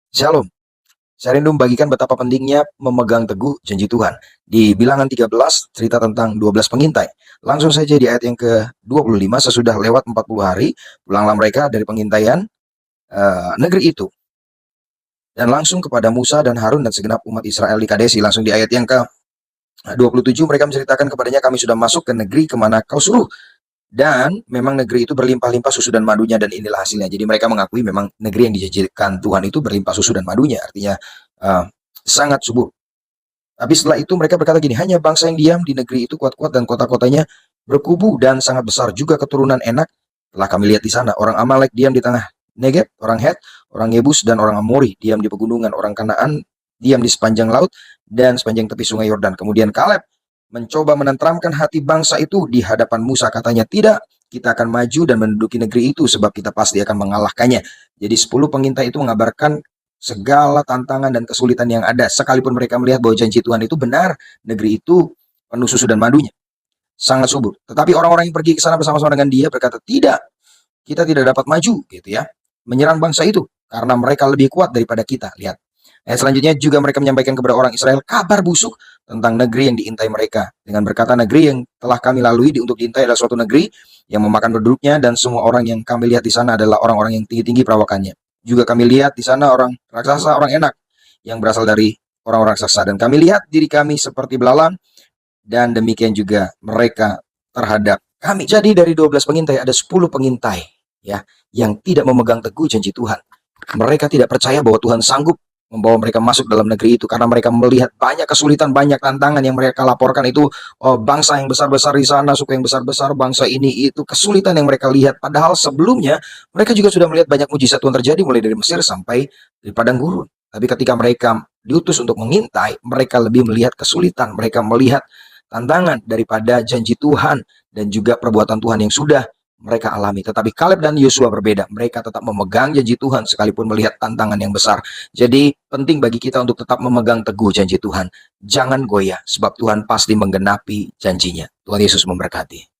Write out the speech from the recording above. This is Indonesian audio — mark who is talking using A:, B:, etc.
A: Shalom. Saya rindu membagikan betapa pentingnya memegang teguh janji Tuhan. Di Bilangan 13, cerita tentang 12 pengintai. Langsung saja di ayat yang ke-25, sesudah lewat 40 hari, pulanglah mereka dari pengintaian negeri itu. Dan langsung kepada Musa dan Harun dan segenap umat Israel di Kadesi. Langsung di ayat yang ke-27, mereka menceritakan kepadanya, kami sudah masuk ke negeri kemana kau suruh. Dan memang negeri itu berlimpah-limpah susu dan madunya, dan inilah hasilnya. Jadi mereka mengakui memang negeri yang dijanjikan Tuhan itu berlimpah susu dan madunya, artinya sangat subur. Tapi setelah itu mereka berkata gini, hanya bangsa yang diam di negeri itu kuat-kuat dan kota-kotanya berkubu dan sangat besar, juga keturunan enak telah kami lihat di sana. Orang Amalek diam di tengah Negeb, orang Het, orang Yebus dan orang Amori diam di pegunungan, orang Kanaan diam di sepanjang laut dan sepanjang tepi sungai Yordan. Kemudian Kaleb mencoba menenteramkan hati bangsa itu di hadapan Musa, katanya, tidak, kita akan maju dan menduduki negeri itu sebab kita pasti akan mengalahkannya. Jadi 10 pengintai itu mengabarkan segala tantangan dan kesulitan yang ada, sekalipun mereka melihat bahwa janji Tuhan itu benar, negeri itu penuh susu dan madunya, sangat subur. Tetapi orang-orang yang pergi ke sana bersama-sama dengan dia berkata, tidak, kita tidak dapat maju, gitu ya, menyerang bangsa itu, karena mereka lebih kuat daripada kita. Lihat. Selanjutnya juga mereka menyampaikan kepada orang Israel kabar busuk tentang negeri yang diintai mereka, dengan berkata, negeri yang telah kami lalui untuk diintai adalah suatu negeri yang memakan penduduknya, dan semua orang yang kami lihat di sana adalah orang-orang yang tinggi-tinggi perawakannya. Juga kami lihat di sana orang raksasa, orang enak, yang berasal dari orang-orang raksasa, dan kami lihat diri kami seperti belalang, dan demikian juga mereka terhadap kami. Jadi dari 12 pengintai ada 10 pengintai, ya, yang tidak memegang teguh janji Tuhan. Mereka tidak percaya bahwa Tuhan sanggup membawa mereka masuk dalam negeri itu, karena mereka melihat banyak kesulitan, banyak tantangan yang mereka laporkan itu. Oh, bangsa yang besar-besar di sana, suku yang besar-besar, bangsa ini itu, kesulitan yang mereka lihat. Padahal sebelumnya mereka juga sudah melihat banyak mujizat Tuhan terjadi, mulai dari Mesir sampai di padang gurun. Tapi ketika mereka diutus untuk mengintai, mereka lebih melihat kesulitan, mereka melihat tantangan daripada janji Tuhan dan juga perbuatan Tuhan yang sudah mereka alami. Tetapi Kaleb dan Yosua berbeda. Mereka tetap memegang janji Tuhan sekalipun melihat tantangan yang besar. Jadi penting bagi kita untuk tetap memegang teguh janji Tuhan. Jangan goyah, sebab Tuhan pasti menggenapi janjinya. Tuhan Yesus memberkati.